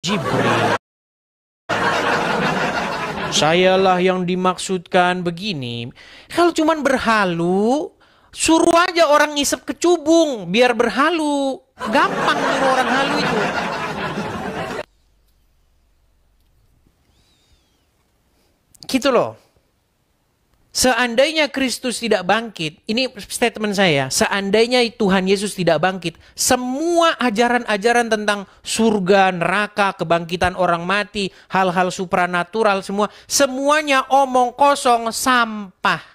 Jibril. Sayalah yang dimaksudkan begini. Kalau cuman berhalu, suruh aja orang ngisep kecubung biar berhalu. Gampang nyuruh orang halu itu. Gitu loh. Seandainya Kristus tidak bangkit, ini statement saya, seandainya Tuhan Yesus tidak bangkit, semua ajaran-ajaran tentang surga, neraka, kebangkitan orang mati, hal-hal supranatural, semuanya omong kosong, sampah.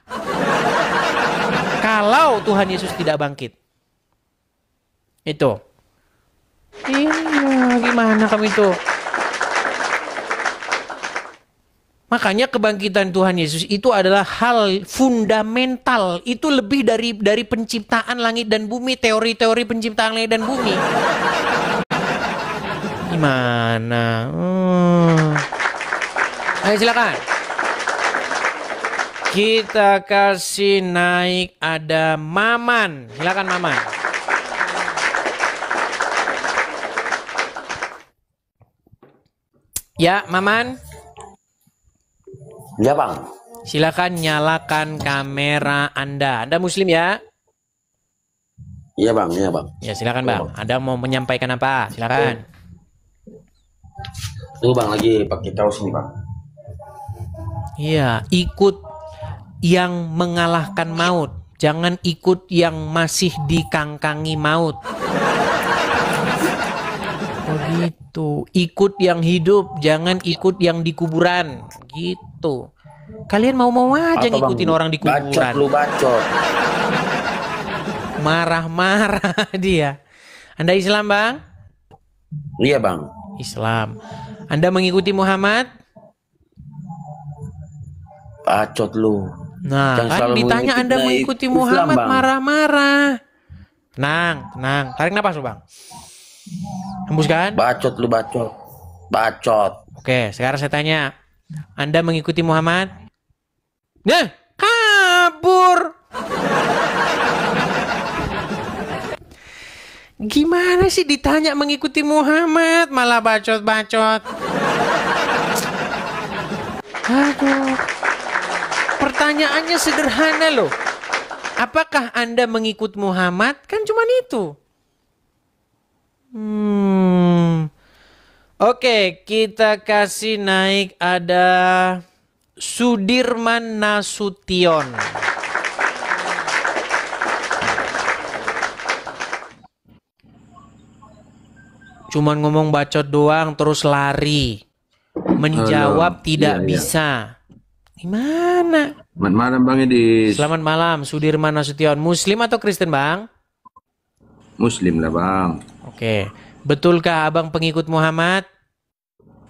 Kalau Tuhan Yesus tidak bangkit. Itu. Iya, gimana kamu itu? Makanya kebangkitan Tuhan Yesus itu adalah hal fundamental. Itu lebih dari penciptaan langit dan bumi, teori-teori penciptaan langit dan bumi. Gimana? Ayo silakan. Kita kasih naik, ada Maman. Silakan Maman. Ya, Maman. Ya bang. Silakan nyalakan kamera Anda. Anda Muslim ya? Iya bang, iya bang. Ya silakan bang. Anda mau menyampaikan apa? Silakan. Tuh bang lagi pakai kaos ini bang. Iya, ikut yang mengalahkan maut. Jangan ikut yang masih dikangkangi maut. Oh gitu. Ikut yang hidup, jangan ikut yang di kuburan. Gitu. Kalian mau-mau aja ngikutin orang di kuburan. Bacot lu bacot. Marah-marah dia. Anda Islam bang? Iya bang. Islam. Anda mengikuti Muhammad? Bacot lu. Nah, kan ditanya Anda mengikuti Muhammad, marah-marah. Tenang, tenang. Tarik napas lu bang. Hembuskan. Bacot lu bacot. Bacot. Oke, sekarang saya tanya. Anda mengikuti Muhammad? Nah, kabur. Gimana sih ditanya mengikuti Muhammad malah bacot-bacot. Aduh. Pertanyaannya sederhana loh. Apakah Anda mengikut Muhammad? Kan cuma itu. Oke, kita kasih naik, ada Sudirman Nasution. Cuman ngomong bacot doang terus lari. Menjawab tidak bisa. Gimana? Selamat malam Bang Edis. Selamat malam, Sudirman Nasution. Muslim atau Kristen Bang? Muslim lah Bang. Oke. Betulkah abang pengikut Muhammad?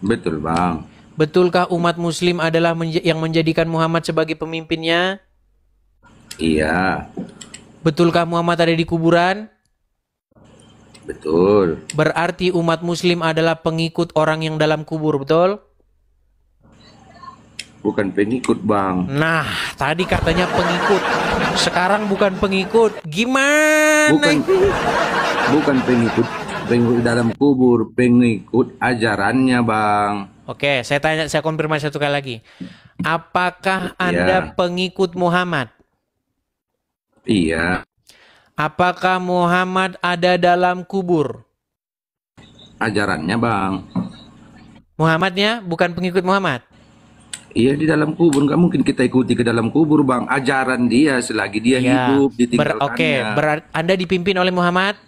Betul Bang. Betulkah umat Muslim adalah yang menjadikan Muhammad sebagai pemimpinnya? Iya. Betulkah Muhammad ada di kuburan? Betul. Berarti umat Muslim adalah pengikut orang yang dalam kubur, betul? Bukan pengikut Bang. Nah, tadi katanya pengikut. Sekarang bukan pengikut. Gimana? Bukan pengikut dalam kubur, pengikut ajarannya Bang. Oke, saya konfirmasi satu kali lagi. Apakah Anda pengikut Muhammad? Iya. Apakah Muhammad ada dalam kubur? Ajarannya Bang. Muhammadnya bukan pengikut Muhammad? Iya di dalam kubur, nggak mungkin kita ikuti ke dalam kubur Bang. Ajaran dia selagi dia hidup ditinggalkannya. Oke, berarti Anda dipimpin oleh Muhammad?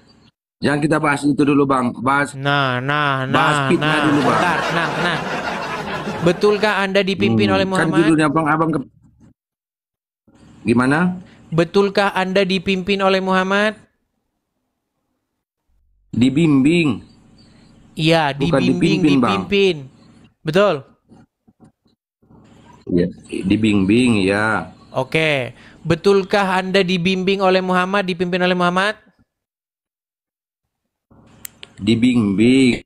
Jangan kita bahas itu dulu Bang. Bahas fitnah dulu Bang. Bentar, tenang. Betulkah Anda dipimpin oleh Muhammad? Kan judulnya Bang, gimana? Betulkah Anda dipimpin oleh Muhammad? Dibimbing. Iya, dipimpin. Betul? Ya, dibimbing ya. Oke. Betulkah Anda dibimbing oleh Muhammad, dipimpin oleh Muhammad? Dibimbing.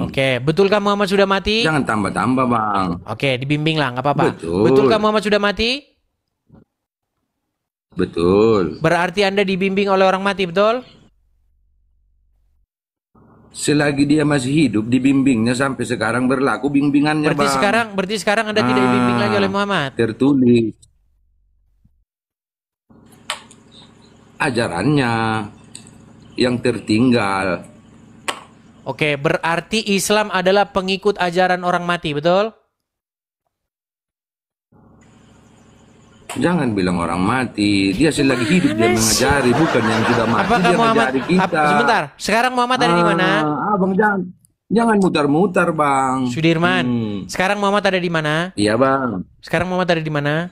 Oke. Betulkah Muhammad sudah mati? Jangan tambah-tambah Bang. Oke, dibimbing lah, nggak apa-apa. Betul. Betulkah Muhammad sudah mati? Betul. Berarti Anda dibimbing oleh orang mati, betul? Selagi dia masih hidup, dibimbingnya sampai sekarang berlaku bimbingannya, Berarti Bang. sekarang Anda tidak dibimbing lagi oleh Muhammad. Tertulis ajarannya yang tertinggal. Oke, berarti Islam adalah pengikut ajaran orang mati, betul? Jangan bilang orang mati, dia selagi hidup dia mengajari, bukan yang sudah mati Apakah dia Muhammad mengajari kita. sebentar, sekarang Muhammad ada di mana? Bang, jangan mutar-mutar, Bang. Sudirman. Sekarang Muhammad ada di mana? Iya, Bang. Sekarang Muhammad ada di mana?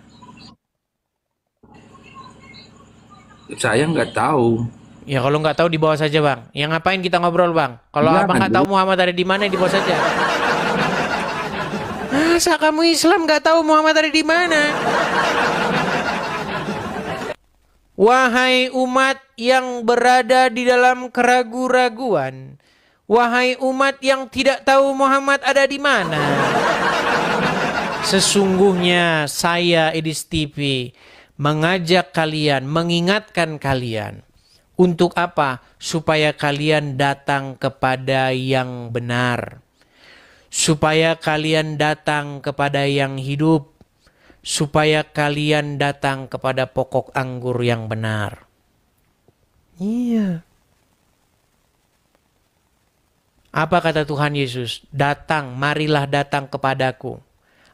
Saya nggak tahu. Ya kalau nggak tahu di bawah saja, Bang. Yang ngapain kita ngobrol, Bang? Kalau Jangan, Abang nggak tahu Muhammad ada di mana, di bawah saja. Masa kamu Islam nggak tahu Muhammad ada di mana? Wahai umat yang berada di dalam keraguan-raguan, wahai umat yang tidak tahu Muhammad ada di mana, sesungguhnya saya Edis TV mengajak kalian, mengingatkan kalian. Untuk apa? Supaya kalian datang kepada yang benar. Supaya kalian datang kepada yang hidup. Supaya kalian datang kepada pokok anggur yang benar. Iya. Apa kata Tuhan Yesus? Datang, marilah datang kepadaku.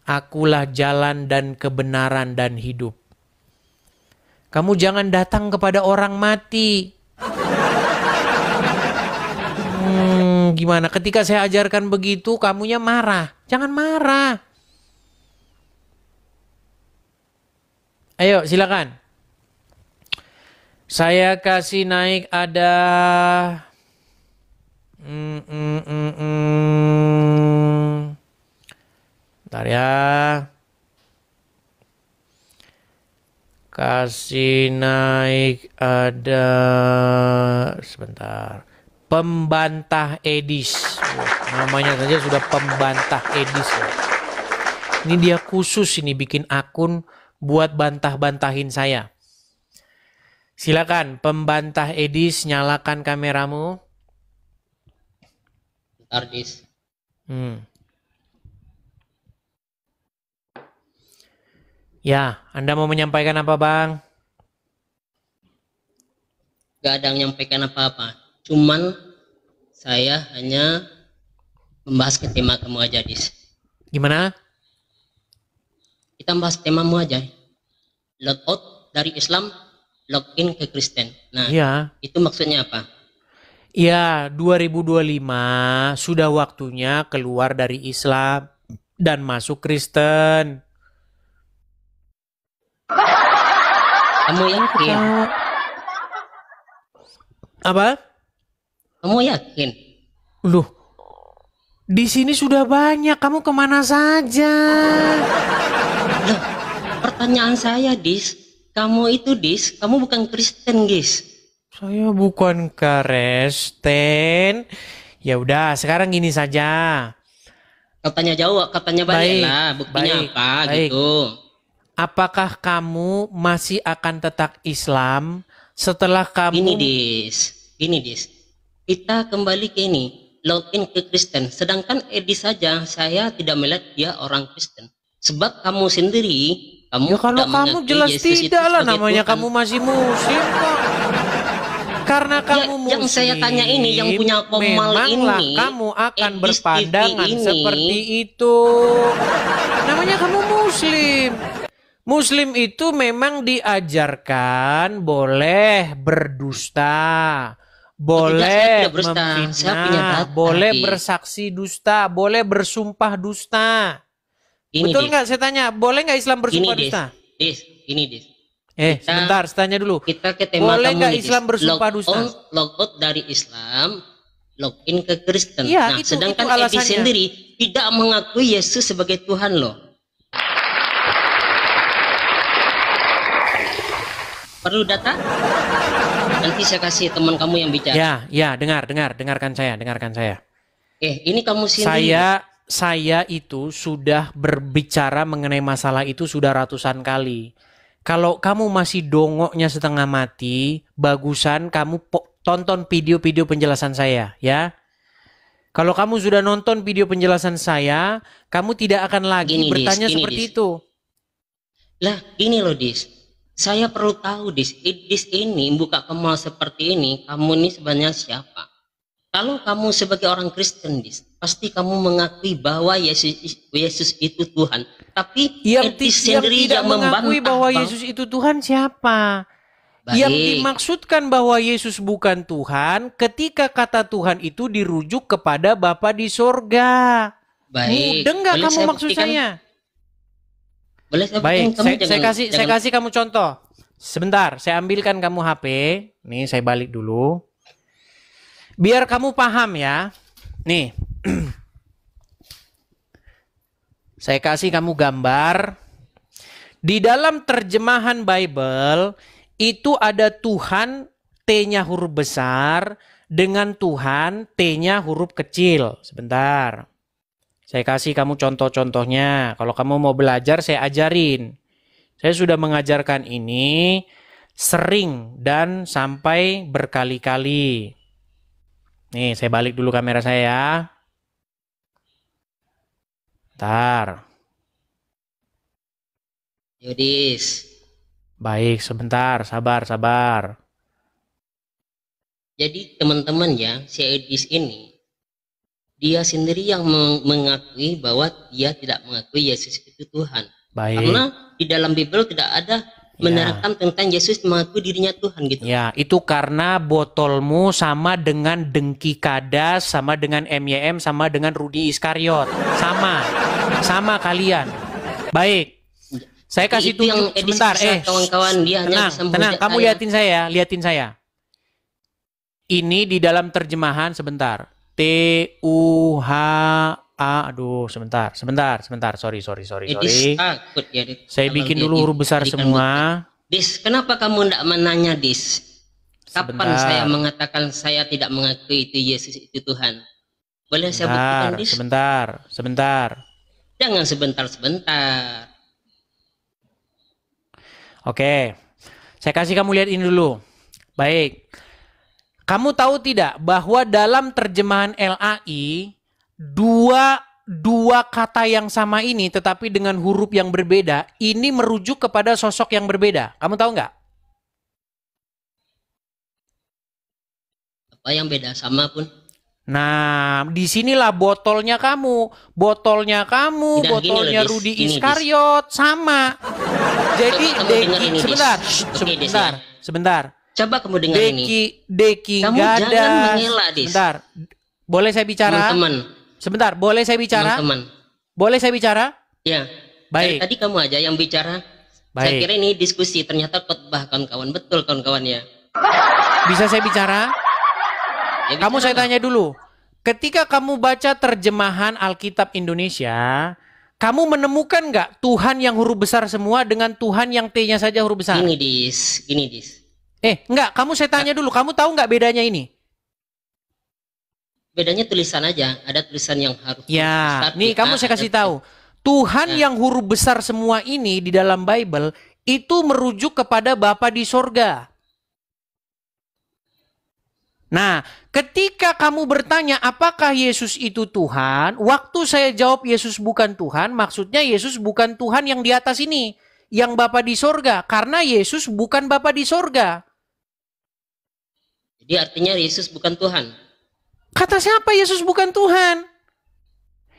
Akulah jalan dan kebenaran dan hidup. Kamu jangan datang kepada orang mati. Gimana? Ketika saya ajarkan begitu, kamunya marah. Jangan marah. Ayo, silakan. Saya kasih naik ada... Bentar ya. Kasih naik ada... Sebentar. Pembantah Edis. Namanya saja sudah pembantah Edis. Ini dia khusus ini bikin akun buat bantah-bantahin saya. Silakan pembantah Edis, nyalakan kameramu. Bentar, Dis. Ya, Anda mau menyampaikan apa, Bang? Gak ada yang menyampaikan apa-apa. Cuman saya hanya membahas ke tema kamu aja, Dis. Gimana? Kita bahas temamu aja. Log out dari Islam, log in ke Kristen. Nah, Ya. itu maksudnya apa? Ya, 2025 sudah waktunya keluar dari Islam dan masuk Kristen. Kamu yakin? Apa? Kamu yakin? Loh, di sini sudah banyak. Kamu kemana saja? Loh, pertanyaan saya, Dis. Kamu itu, Dis, kamu bukan Kristen, Dis. Saya bukan Kristen. Ya udah, sekarang gini saja. Katanya jawab, katanya balik Baik, lah. Buktinya baik, apa baik. gitu? Apakah kamu masih akan tetap Islam setelah kamu... Gini, Dis. Kita kembali ke ini. Login ke Kristen. Sedangkan Edi saja, saya tidak melihat dia orang Kristen. Sebab kamu sendiri, kamu Ya kalau tidak kamu mengakui jelas Yesus itu tidak lah, sebagai namanya Tuhan. kamu masih muslim kok. Karena kamu muslim, yang saya tanya ini, yang punya komal memanglah ini, kamu akan Edis berpandangan TV ini. seperti itu. Namanya kamu muslim. Muslim itu memang diajarkan boleh berdusta, boleh saya tidak berdusta. Saya punya memfitnah, data, boleh Dis. bersaksi dusta, boleh bersumpah dusta. Ini, Betul Dis. nggak? Saya tanya, boleh nggak Islam Ini, bersumpah Dis. dusta? Ini, Dis. Sebentar, saya tanya dulu. Kita ke tema Boleh kamu nggak nih, Islam Dis. bersumpah dusta? Log out dari Islam, login ke Kristen. Iya, Nah, itu sedangkan Edi alasannya. sendiri tidak mengakui Yesus sebagai Tuhan loh. Perlu data? Nanti saya kasih teman kamu yang bicara. Ya, dengarkan saya. Ini kamu sendiri. Saya itu sudah berbicara mengenai masalah itu sudah ratusan kali. Kalau kamu masih dongoknya setengah mati, bagusan kamu tonton video-video penjelasan saya, ya. Kalau kamu sudah nonton video penjelasan saya, kamu tidak akan lagi Gini, Dis, bertanya gini, seperti Dis. itu. Lah, gini loh, Dis. Saya perlu tahu, Dis. Dis ini buka ke mall seperti ini, kamu ini sebenarnya siapa? Kalau kamu sebagai orang Kristen, Dis, pasti kamu mengakui bahwa Yesus itu Tuhan. Tapi Yang Edis tidak sendiri yang mengakui membantah bahwa Yesus itu Tuhan siapa? Yang Baik. dimaksudkan bahwa Yesus bukan Tuhan ketika kata Tuhan itu dirujuk kepada Bapa di sorga. Baik. Mudeng nggak Boleh kamu saya maksud buktikan? saya? Boleh saya Baik, buktikan? Kamu saya kasih kamu contoh. Sebentar, saya ambilkan kamu HP. Nih, saya balik dulu. Biar kamu paham ya. Nih. Saya kasih kamu gambar. Di dalam terjemahan Bible itu ada Tuhan T-nya huruf besar dengan Tuhan T-nya huruf kecil. Sebentar. Saya kasih kamu contoh-contohnya. Kalau kamu mau belajar, saya ajarin. Saya sudah mengajarkan ini sering dan sampai berkali-kali. Nih, saya balik dulu kamera saya ya. Bentar. Yudis. Baik, sebentar. Sabar. Jadi teman-teman ya, si Edis ini, dia sendiri yang mengakui bahwa dia tidak mengakui Yesus itu Tuhan. Baik. Karena di dalam Bible tidak ada menerangkan tentang Yesus mengakui dirinya Tuhan gitu. Ya, itu karena botolmu sama dengan Dengki Kadas, sama dengan MYM, sama dengan Rudi Iskariot. Sama kalian. Baik. Saya kasih Itu yang tunjuk Edis sebentar. bisa kawan-kawan dia hanya bisa Tenang. menghujat Kamu saya. liatin saya. Ini di dalam terjemahan sebentar. T-U-H-A. Aduh, sebentar. Sorry. Edis takut ya. Saya Kalau bikin dia dulu huruf besar diberikan semua. bukti. Dis, kenapa kamu tidak menanya, Dis? Kapan Sebentar. saya mengatakan saya tidak mengakui itu Yesus itu Tuhan? Boleh saya buktikan, Dis? Sebentar. Jangan sebentar. Oke. Saya kasih kamu lihat ini dulu. Baik. Kamu tahu tidak bahwa dalam terjemahan LAI dua kata yang sama ini tetapi dengan huruf yang berbeda ini merujuk kepada sosok yang berbeda. Kamu tahu nggak? Apa yang beda sama pun? Nah, disinilah botolnya kamu, Tidak, gini loh, Dis. Rudi Gini, Dis. Iskariot sama. Jadi Coba kamu dengar ini, Dis. Oke, Dis, ya. sebentar. Coba kamu dengar ini. Deki Kamu nggak jangan ada. mengelak, Dis. Sebentar. Boleh saya bicara? Teman-teman. Sebentar, boleh saya bicara? Teman-teman. Boleh saya bicara? Ya. Baik. Dari tadi kamu aja yang bicara. Saya Baik. kira ini diskusi, ternyata khotbah kawan-kawan. Betul kawan-kawan ya. Bisa saya bicara? Ya, Kamu bicara saya lah. tanya dulu. Ketika kamu baca terjemahan Alkitab Indonesia, kamu menemukan nggak Tuhan yang huruf besar semua dengan Tuhan yang T-nya saja huruf besar? Gini, Dis. Enggak. Kamu saya tanya dulu. Kamu tahu nggak bedanya ini? Bedanya tulisan aja. Ada tulisan yang harus Ya, besar, nih kamu saya ada kasih tahu. Tuhan Ya. yang huruf besar semua ini di dalam Bible itu merujuk kepada Bapa di sorga. Nah, ketika kamu bertanya apakah Yesus itu Tuhan, waktu saya jawab Yesus bukan Tuhan, maksudnya Yesus bukan Tuhan yang di atas ini, yang Bapa di sorga, karena Yesus bukan Bapa di sorga. Jadi artinya Yesus bukan Tuhan. Kata siapa Yesus bukan Tuhan?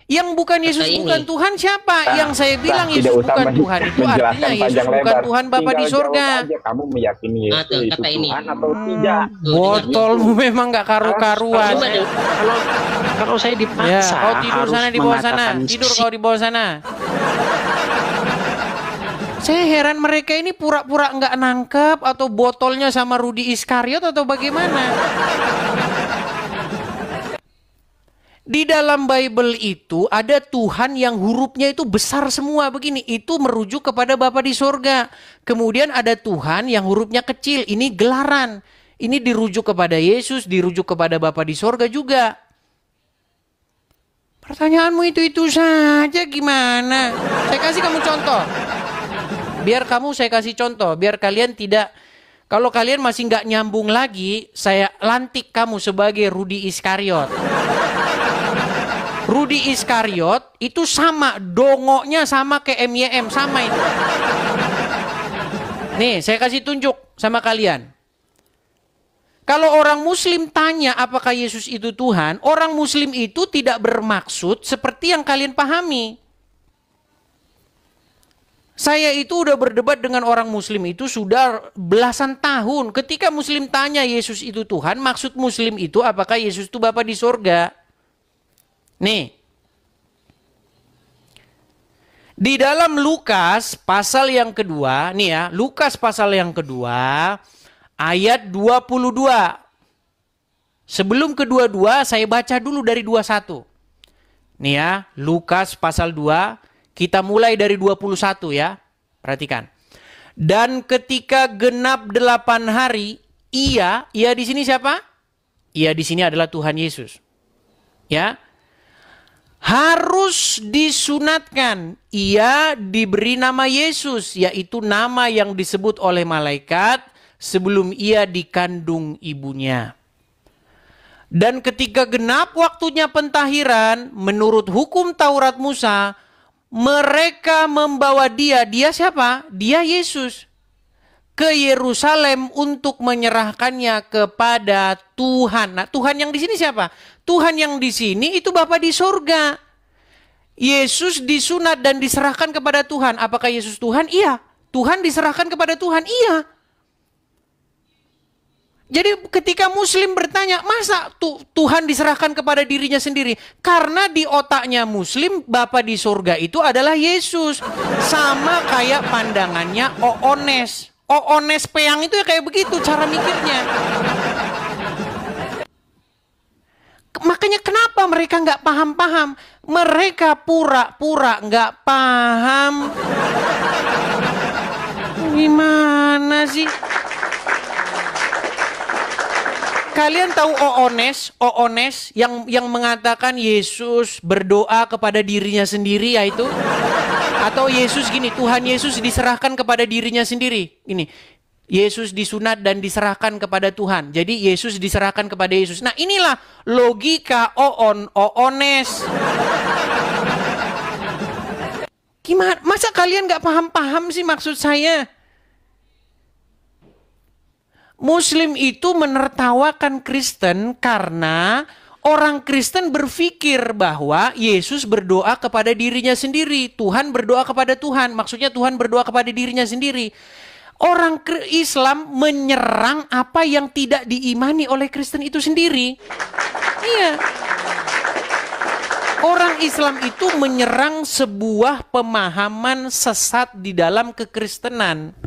Yang bukan Yesus ini. bukan Tuhan siapa? Yang saya bilang tidak Yesus usah bukan Tuhan itu artinya menjelaskan Yesus panjang bukan lebar. Tuhan Bapa di Tinggal sorga. jawab aja, kamu meyakini Ah, Yesus tuh, itu kata ini. Tuhan atau tidak? Botolmu memang nggak karu-karuan. Coba deh. Kalau saya Ya, dipaksa kau tidur harus sana di bawah sana. mengatakan Tidur kau di bawah sana. Saya heran mereka ini pura-pura nggak nangkep atau botolnya sama Rudi Iskariot atau bagaimana? Di dalam Bible itu ada Tuhan yang hurufnya itu besar semua begini. Itu merujuk kepada Bapa di sorga. Kemudian ada Tuhan yang hurufnya kecil. Ini gelaran. Ini dirujuk kepada Yesus, dirujuk kepada Bapa di sorga juga. Pertanyaanmu itu saja gimana? Saya kasih kamu contoh. Saya kasih contoh. Biar kalian tidak... Kalau kalian masih nggak nyambung lagi, saya lantik kamu sebagai Rudi Iskariot. Rudi Iskariot itu sama, dongoknya sama kayak MYM, sama itu. Nih, saya kasih tunjuk sama kalian. Kalau orang Muslim tanya apakah Yesus itu Tuhan, orang Muslim itu tidak bermaksud seperti yang kalian pahami. Saya itu udah berdebat dengan orang Muslim itu sudah belasan tahun. Ketika Muslim tanya Yesus itu Tuhan, maksud Muslim itu apakah Yesus itu Bapa di sorga? Nih, di dalam Lukas pasal yang kedua, nih ya, Lukas pasal yang kedua, ayat 22. Sebelum kedua-dua, saya baca dulu dari 21. Nih ya, Lukas pasal 2, kita mulai dari 21 ya. Perhatikan. Dan ketika genap 8 hari, ia di sini siapa? Ia di sini adalah Tuhan Yesus. Ya. Harus disunatkan. Ia diberi nama Yesus, yaitu nama yang disebut oleh malaikat sebelum ia dikandung ibunya. Dan ketika genap waktunya pentahiran, menurut hukum Taurat Musa, mereka membawa dia siapa? Dia Yesus, ke Yerusalem untuk menyerahkannya kepada Tuhan. Nah, Tuhan yang di sini siapa? Tuhan yang di sini itu Bapa di sorga. Yesus disunat dan diserahkan kepada Tuhan. Apakah Yesus Tuhan? Iya. Tuhan diserahkan kepada Tuhan? Iya. Jadi ketika Muslim bertanya, masa Tuhan diserahkan kepada dirinya sendiri? Karena di otaknya Muslim, Bapa di sorga itu adalah Yesus. Sama kayak pandangannya Oones. Oones Peang itu ya kayak begitu cara mikirnya. Makanya kenapa mereka nggak paham-paham? Mereka pura-pura nggak paham. Gimana sih? Kalian tahu Oones yang mengatakan Yesus berdoa kepada dirinya sendiri, yaitu? Atau Yesus gini, Tuhan Yesus diserahkan kepada dirinya sendiri. Ini, Yesus disunat dan diserahkan kepada Tuhan. Jadi Yesus diserahkan kepada Yesus. Nah, inilah logika Oones. Gimana? Masa kalian nggak paham-paham sih maksud saya? Muslim itu menertawakan Kristen karena orang Kristen berpikir bahwa Yesus berdoa kepada dirinya sendiri. Tuhan berdoa kepada Tuhan. Maksudnya Tuhan berdoa kepada dirinya sendiri. Orang Islam menyerang apa yang tidak diimani oleh Kristen itu sendiri. Iya. Orang Islam itu menyerang sebuah pemahaman sesat di dalam kekristenan.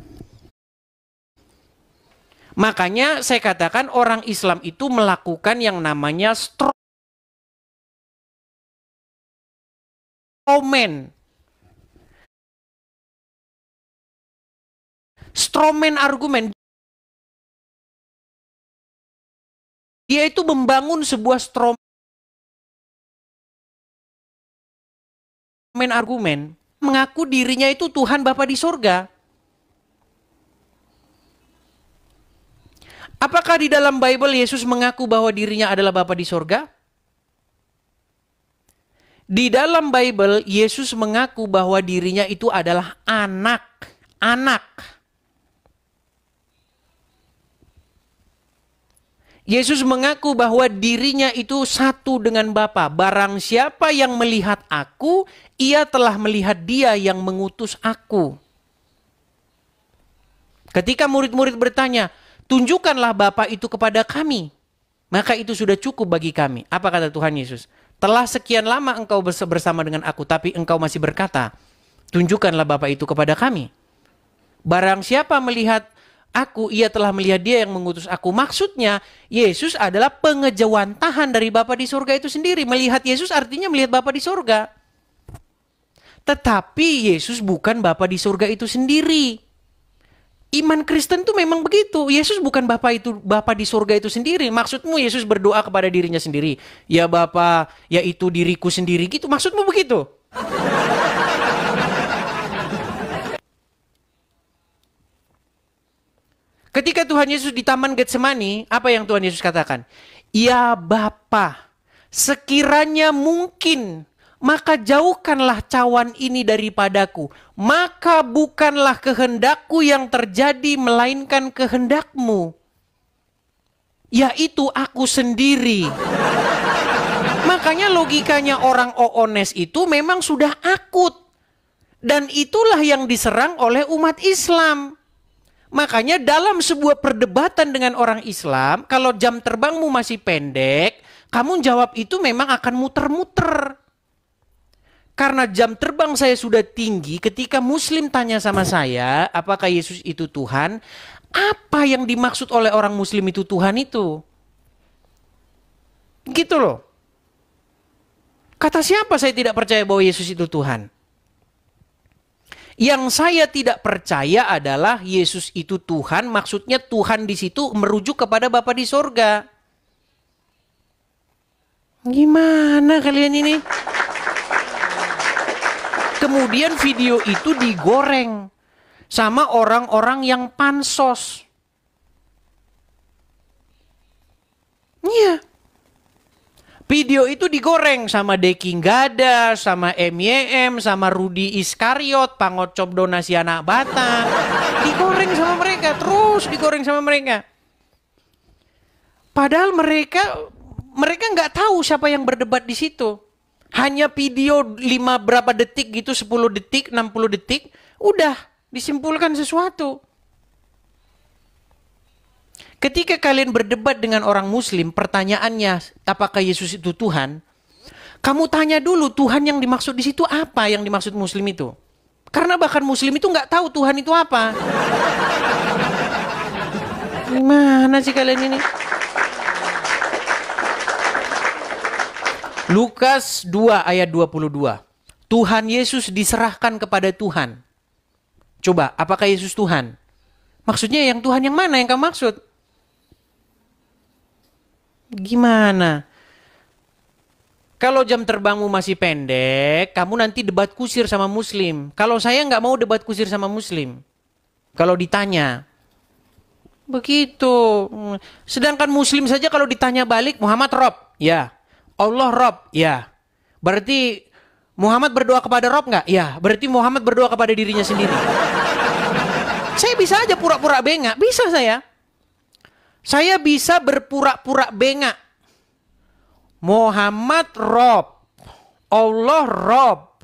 Makanya saya katakan orang Islam itu melakukan yang namanya strawman. Strawman argumen. Dia itu membangun sebuah strawman argumen, mengaku dirinya itu Tuhan Bapa di sorga. Apakah di dalam Bible Yesus mengaku bahwa dirinya adalah Bapa di sorga? Di dalam Bible Yesus mengaku bahwa dirinya itu adalah anak. Yesus mengaku bahwa dirinya itu satu dengan Bapa. Barang siapa yang melihat aku, ia telah melihat Dia yang mengutus aku. Ketika murid-murid bertanya, tunjukkanlah Bapa itu kepada kami, maka itu sudah cukup bagi kami. Apa kata Tuhan Yesus? Telah sekian lama engkau bersama dengan aku, tapi engkau masih berkata, tunjukkanlah Bapa itu kepada kami. Barang siapa melihat aku, ia telah melihat Dia yang mengutus aku. Maksudnya, Yesus adalah pengejawantahan dari Bapa di surga itu sendiri. Melihat Yesus artinya melihat Bapa di surga. Tetapi Yesus bukan Bapa di surga itu sendiri. Iman Kristen tuh memang begitu. Yesus bukan Bapa di surga itu sendiri. Maksudmu Yesus berdoa kepada dirinya sendiri. Ya Bapa, yaitu diriku sendiri gitu. Maksudmu begitu? Ketika Tuhan Yesus di Taman Getsemani, apa yang Tuhan Yesus katakan? Ya Bapa, sekiranya mungkin, maka jauhkanlah cawan ini daripadaku. Maka bukanlah kehendakku yang terjadi, melainkan kehendakmu, yaitu aku sendiri. Makanya logikanya orang OONES itu memang sudah akut. Dan itulah yang diserang oleh umat Islam. Makanya dalam sebuah perdebatan dengan orang Islam, kalau jam terbangmu masih pendek, kamu jawab itu memang akan muter-muter. Karena jam terbang saya sudah tinggi, ketika Muslim tanya sama saya, apakah Yesus itu Tuhan? Apa yang dimaksud oleh orang Muslim itu Tuhan itu? Gitu loh. Kata siapa saya tidak percaya bahwa Yesus itu Tuhan? Yang saya tidak percaya adalah Yesus itu Tuhan, maksudnya Tuhan di situ merujuk kepada Bapa di sorga. Gimana kalian ini? Kemudian video itu digoreng sama orang-orang yang pansos. Iya. Video itu digoreng sama Deking Gada, sama MYM, sama Rudi Iskariot, pangocop donasi anak Batak. Digoreng sama mereka, terus digoreng sama mereka. Padahal mereka nggak tahu siapa yang berdebat di situ. Hanya video 5 berapa detik gitu, 10 detik, 60 detik, udah disimpulkan sesuatu. Ketika kalian berdebat dengan orang Muslim, pertanyaannya apakah Yesus itu Tuhan? Kamu tanya dulu Tuhan yang dimaksud di situ apa yang dimaksud Muslim itu? Karena bahkan Muslim itu nggak tahu Tuhan itu apa. Gimana sih kalian ini? Lukas 2 ayat 22. Tuhan Yesus diserahkan kepada Tuhan. Coba, apakah Yesus Tuhan? Maksudnya yang Tuhan yang mana yang kamu maksud? Gimana? Kalau jam terbangmu masih pendek, kamu nanti debat kusir sama Muslim. Kalau saya nggak mau debat kusir sama Muslim. Kalau ditanya. Begitu. Sedangkan Muslim saja kalau ditanya balik, Muhammad Rob. Ya. Allah Rob. Ya. Berarti Muhammad berdoa kepada Rob nggak? Ya. Berarti Muhammad berdoa kepada dirinya sendiri. Saya bisa aja pura-pura bengak. Bisa saya. Saya bisa berpura-pura bengak. Muhammad Rob. Allah Rob.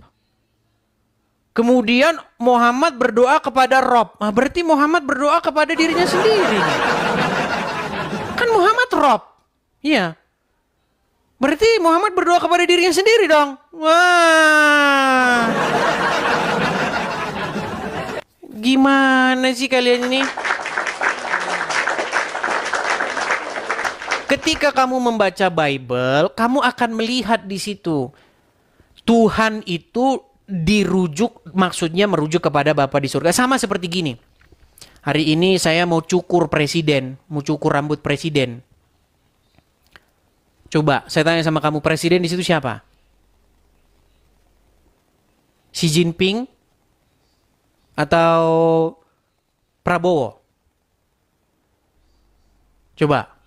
Kemudian Muhammad berdoa kepada Rob. Nah, berarti Muhammad berdoa kepada dirinya sendiri. Kan Muhammad Rob. Iya. Berarti Muhammad berdoa kepada dirinya sendiri dong. Wah. Gimana sih kalian ini? Ketika kamu membaca Bible, kamu akan melihat di situ Tuhan itu dirujuk, maksudnya merujuk kepada Bapa di surga. Sama seperti gini. Hari ini saya mau cukur presiden, mau cukur rambut presiden. Coba saya tanya sama kamu, presiden di situ siapa? Xi Jinping atau Prabowo? Coba.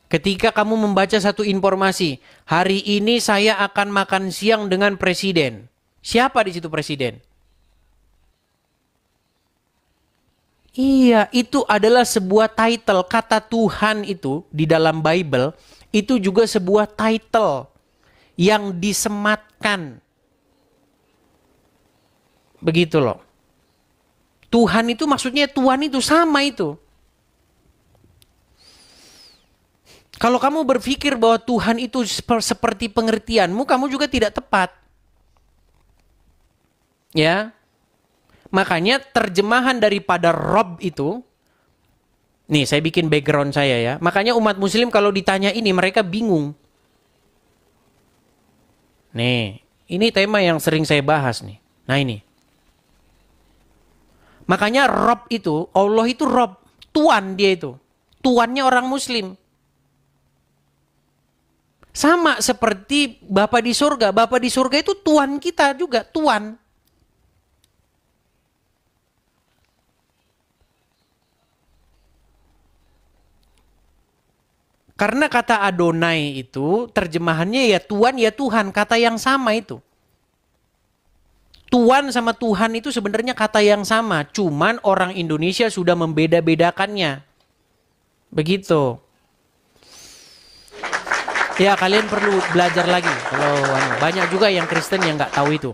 Ketika kamu membaca satu informasi, hari ini saya akan makan siang dengan presiden. Siapa di situ presiden? Iya, itu adalah sebuah title. Kata Tuhan itu di dalam Bible, itu juga sebuah title yang disematkan. Begitu loh. Tuhan itu maksudnya Tuhan itu sama itu. Kalau kamu berpikir bahwa Tuhan itu seperti pengertianmu, kamu juga tidak tepat. Ya. Makanya terjemahan daripada Rob itu, nih saya bikin background saya ya. Makanya umat Muslim kalau ditanya ini mereka bingung. Nih, ini tema yang sering saya bahas nih. Nah ini. Makanya Rob itu, Allah itu Rob, Tuan dia itu. Tuannya orang Muslim. Sama seperti Bapa di surga. Bapa di surga itu Tuan kita juga, Tuan. Karena kata Adonai itu terjemahannya ya Tuhan ya Tuhan, kata yang sama itu. Tuhan sama Tuhan itu sebenarnya kata yang sama, cuman orang Indonesia sudah membeda-bedakannya. Begitu. Ya kalian perlu belajar lagi. Kalau banyak juga yang Kristen yang nggak tahu itu.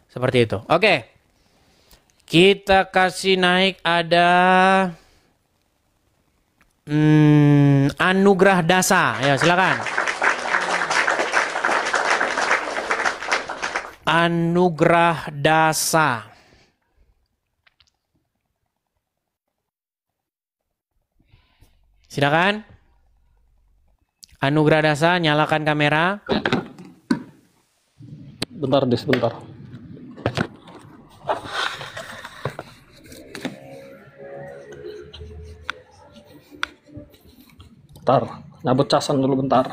Seperti itu. Oke. Kita kasih naik ada Anugrah Dasa. Ya silakan. Anugrah Dasa. Silakan. Anugrah Dasa, nyalakan kamera. Bentar, bentar. Bentar, nyabut casan dulu bentar.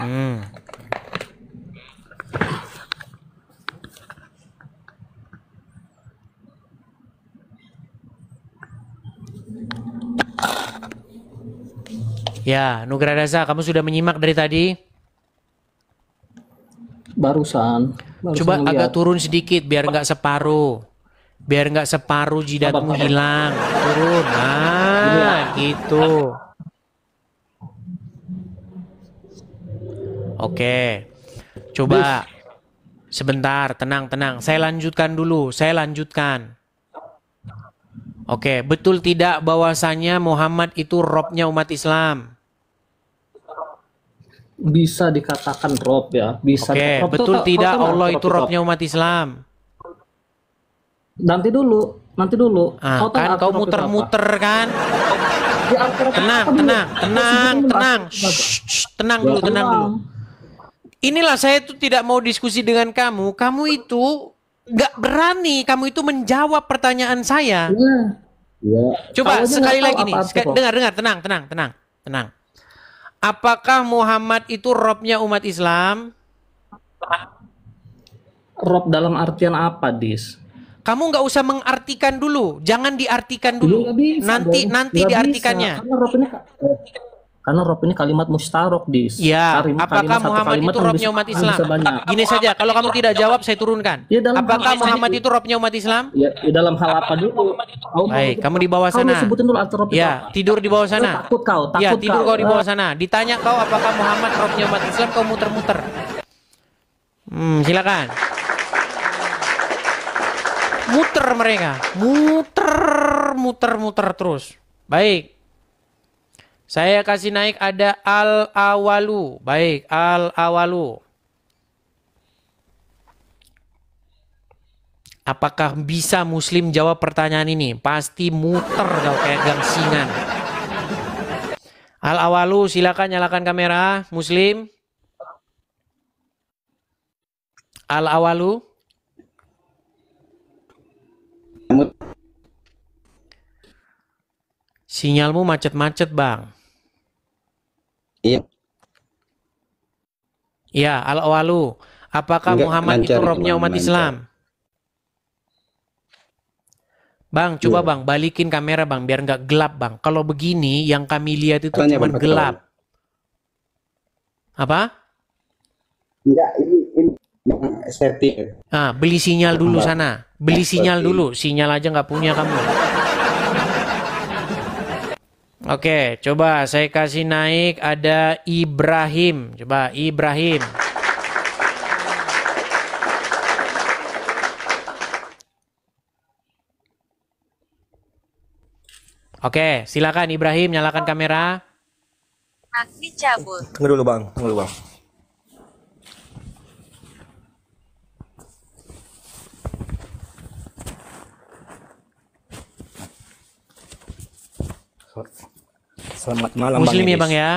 Ya, Nugra Dasa, kamu sudah menyimak dari tadi? Barusan Coba ngeliat. agak turun sedikit biar nggak separuh. Biar nggak separuh jidatmu hilang. Turun. Nah, gitu. Oke. Coba. Sebentar, tenang. Saya lanjutkan dulu. Oke, betul tidak bahwasanya Muhammad itu robnya umat Islam? Bisa dikatakan rob ya, bisa. Oke, Rob betul tuh, tidak rob Allah rob itu robnya umat Islam? Nanti dulu. Ah, kan kau muter-muter kan? Di Al-Quran Tenang. Shh, tenang dulu. Inilah saya tuh tidak mau diskusi dengan kamu. Kamu itu nggak berani. Kamu itu menjawab pertanyaan saya. Ya. Coba Awalnya sekali nggak lagi tahu nih. apa arti rob. Dengar. Tenang. Apakah Muhammad itu robnya umat Islam? Rob dalam artian apa, Dis? Kamu nggak usah mengartikan dulu. Jangan diartikan dulu. Nggak bisa, Nanti Nggak diartikannya. bisa. Karena rob ini kalimat mustarok, Dis. Ya, apakah satu Muhammad kalimat itu yang robnya umat Islam? bisa banyak. Gini saja, kalau kamu tidak jawab, saya turunkan. Ya, dalam Apakah hal- Muhammad itu robnya umat Islam? Ya, dalam hal apa dulu? Baik, kamu di bawah sana. Kamu sebutin dulu arti rob itu Ya, apa? tidur di bawah sana. Takut kau. Ya, tidur kau di bawah sana. Ditanya kau apakah Muhammad robnya umat Islam, kau muter-muter. Silakan. Muter mereka. Muter terus. Baik. Saya kasih naik ada Al-Awalu. Baik, Al-Awalu. Apakah bisa Muslim jawab pertanyaan ini? Pasti muter kau kayak gangsingan. Al-Awalu, silakan nyalakan kamera. Muslim. Al-Awalu. Sinyalmu macet-macet, Bang. Iya. Ya, Al-Awalu. Apakah Enggak, Muhammad itu lancar itu, robnya Bang, umat lancar. Islam? Bang, coba Iya. Bang, balikin kamera Bang, biar nggak gelap Bang. Kalau begini, yang kami lihat itu Tanya, cuma Bang, pakai gelap. Apa? Enggak, ini setting. Ah, beli sinyal dulu sana. Beli sinyal dulu. Sinyal aja nggak punya kamu. Oke, coba saya kasih naik ada Ibrahim. Coba Ibrahim. Oke, silakan Ibrahim, nyalakan kamera. Dicabut. Tunggu dulu bang. Selamat malam Muslim ya Idris. Bang ya.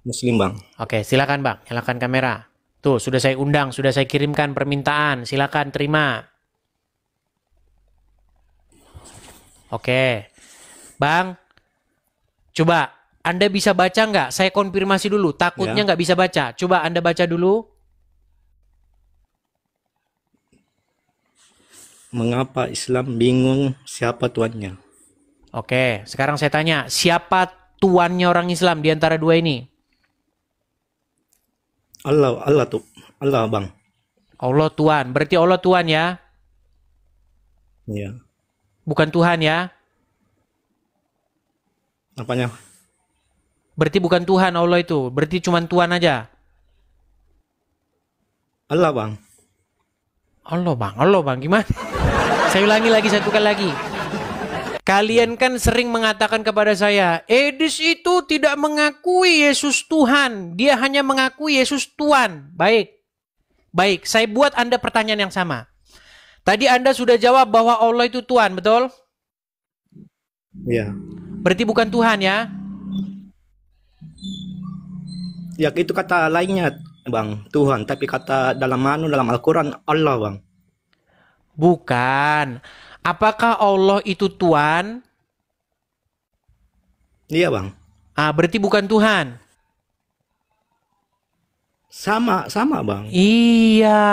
Muslim bang. Oke, silakan Bang, nyalakan kamera. Tuh, sudah saya undang, sudah saya kirimkan permintaan. Silakan terima. Oke. Bang, coba Anda bisa baca nggak? Saya konfirmasi dulu. Takutnya Ya. nggak bisa baca. Coba Anda baca dulu. Mengapa Islam bingung siapa tuannya? Oke, sekarang saya tanya, siapa tuannya orang Islam di antara dua ini? Allah tuh. Allah bang. Allah Tuhan. Berarti Allah Tuhan ya? Iya. Bukan Tuhan ya? Apanya? Berarti bukan Tuhan Allah itu. Berarti cuma Tuhan aja. Allah bang. Allah bang. Gimana? Saya ulangi lagi satu kali lagi. Kalian kan sering mengatakan kepada saya, Edis itu tidak mengakui Yesus Tuhan. Dia hanya mengakui Yesus Tuhan. Baik, saya buat Anda pertanyaan yang sama. Tadi Anda sudah jawab bahwa Allah itu Tuhan, betul? Iya. Berarti bukan Tuhan ya? Ya itu kata lainnya bang, Tuhan. Tapi kata dalam Al-Quran Allah bang. Bukan. Apakah Allah itu Tuhan? Iya bang. Berarti bukan Tuhan. Sama bang. Iya.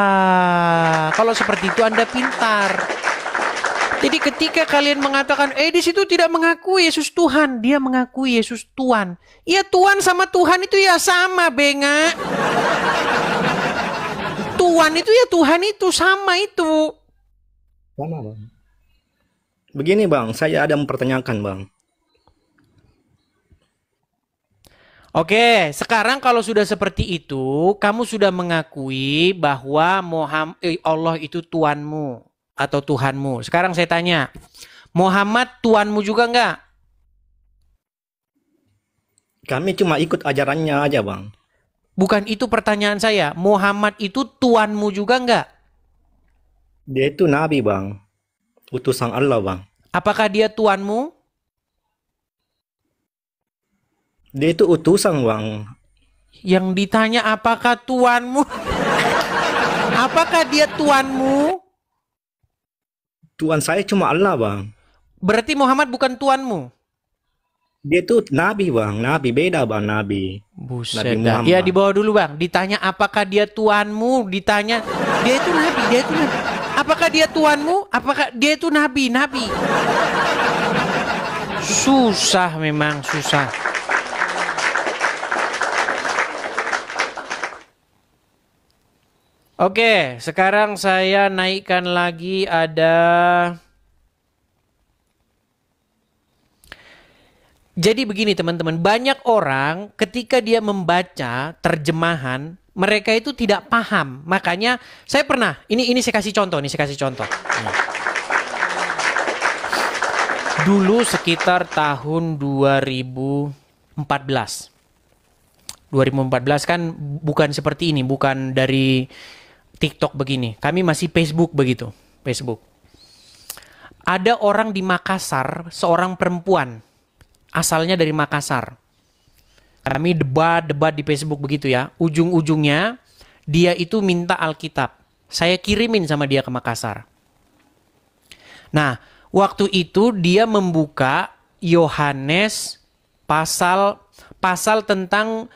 Kalau seperti itu Anda pintar. Jadi ketika kalian mengatakan Edis itu tidak mengakui Yesus Tuhan, dia mengakui Yesus Tuhan. Ya Tuhan sama Tuhan itu ya sama, benga. Tuhan itu ya Tuhan itu sama itu. Sama bang. Begini bang, saya ada mempertanyakan bang. Oke, sekarang kalau sudah seperti itu, kamu sudah mengakui bahwa Allah itu Tuhanmu atau Tuhanmu. Sekarang saya tanya, Muhammad Tuhanmu juga enggak? Kami cuma ikut ajarannya aja bang. Bukan itu pertanyaan saya. Muhammad itu Tuhanmu juga enggak? Dia itu nabi bang. Utusan Allah bang. Apakah dia Tuhanmu? Dia itu utusan bang. Yang ditanya apakah Tuhanmu? Apakah dia Tuhanmu? Tuhan saya cuma Allah bang. Berarti Muhammad bukan Tuhanmu? Dia itu nabi bang. Nabi beda bang, nabi. Buset Nabi dah. Muhammad. Ya di bawah dulu bang. Ditanya apakah dia Tuhanmu? Ditanya dia itu nabi, dia itu nabi. Apakah dia Tuhanmu? Apakah dia itu nabi? Nabi. Susah memang, susah. Oke, sekarang saya naikkan lagi ada. Jadi begini teman-teman, banyak orang ketika dia membaca terjemahan, mereka itu tidak paham. Makanya saya pernah, ini saya kasih contoh Nih. Dulu sekitar tahun 2014 kan bukan seperti ini, bukan dari TikTok begini. Kami masih Facebook begitu, Facebook. Ada orang di Makassar, seorang perempuan, asalnya dari Makassar. Kami debat di Facebook begitu ya. Ujung-ujungnya dia itu minta Alkitab. Saya kirimin sama dia ke Makassar. Nah, waktu itu dia membuka Yohanes pasal tentang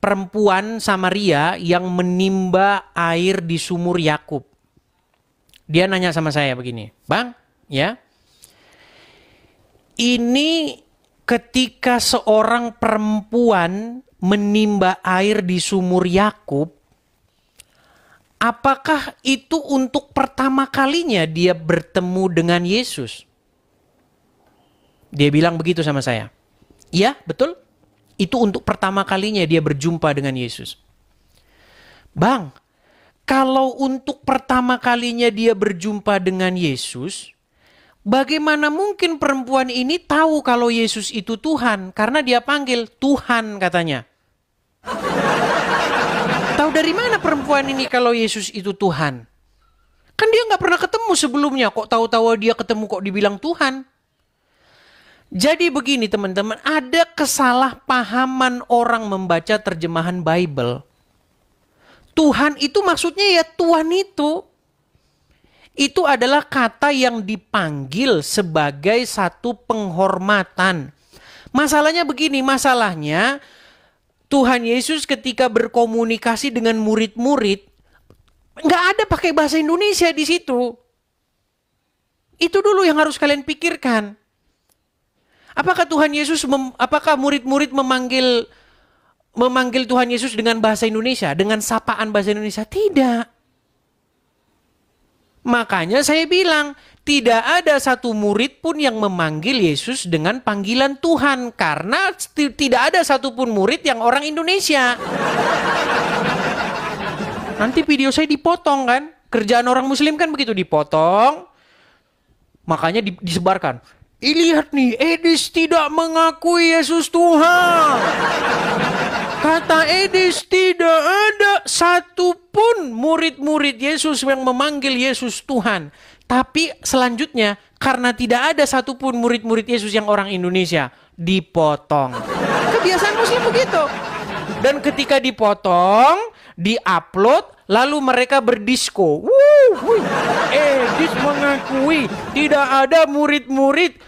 perempuan Samaria yang menimba air di sumur Yakub. Dia nanya sama saya begini, Bang, ya, ini ketika seorang perempuan menimba air di sumur Yakub, apakah itu untuk pertama kalinya dia bertemu dengan Yesus? Dia bilang begitu sama saya. Iya, betul. Itu untuk pertama kalinya dia berjumpa dengan Yesus. Bang, kalau untuk pertama kalinya dia berjumpa dengan Yesus, bagaimana mungkin perempuan ini tahu kalau Yesus itu Tuhan? Karena dia panggil Tuhan katanya. Tahu dari mana perempuan ini kalau Yesus itu Tuhan? Kan dia nggak pernah ketemu sebelumnya. Kok tahu-tahu dia ketemu kok dibilang Tuhan? Jadi begini teman-teman, ada kesalahpahaman orang membaca terjemahan Bible. Tuhan itu maksudnya ya Tuhan itu. Itu adalah kata yang dipanggil sebagai satu penghormatan. Masalahnya begini, masalahnya Tuhan Yesus ketika berkomunikasi dengan murid-murid, nggak ada pakai bahasa Indonesia di situ. Itu dulu yang harus kalian pikirkan. Apakah apakah murid-murid memanggil Tuhan Yesus dengan bahasa Indonesia, dengan sapaan bahasa Indonesia? Tidak. Makanya saya bilang, tidak ada satu murid pun yang memanggil Yesus dengan panggilan Tuhan. Karena tidak ada satupun murid yang orang Indonesia. Nanti video saya dipotong kan. Kerjaan orang Muslim kan begitu, dipotong. Makanya disebarkan. Lihat nih, Edis tidak mengakui Yesus Tuhan. Kata Edis, tidak ada satupun murid-murid Yesus yang memanggil Yesus Tuhan. Tapi selanjutnya, karena tidak ada satupun murid-murid Yesus yang orang Indonesia, dipotong. Kebiasaan Muslim begitu. Dan ketika dipotong, di-upload, lalu mereka berdisko. Edis mengakui tidak ada murid-murid